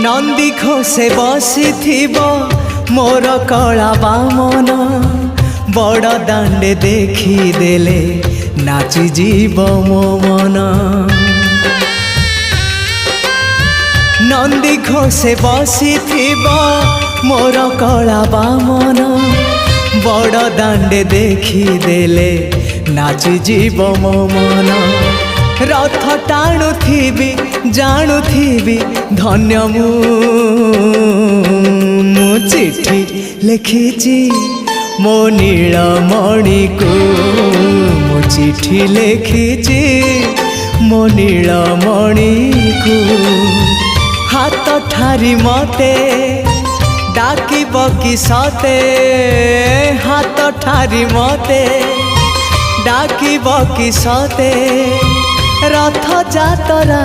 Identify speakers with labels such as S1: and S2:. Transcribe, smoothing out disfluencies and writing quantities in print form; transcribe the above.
S1: नंदी घोषे बसी मोर कला बामन बड़ दांडे देखी देले नाची जीव मो मन। नंदी घोषे बसी मोर कला बामन बड़ दांडे देखी देले नाची जीव मो मन। रथ टाणुथिबी जाणुथिबी धन्य मु चिट्ठी लिखिची मो नीलमणि को मु चिट्ठी लिखिची मो नीलमणि को। हाथ ठारी मते डाकिब कि सते हाथ ठारी मते डाकिब कि सते रथ जातरा।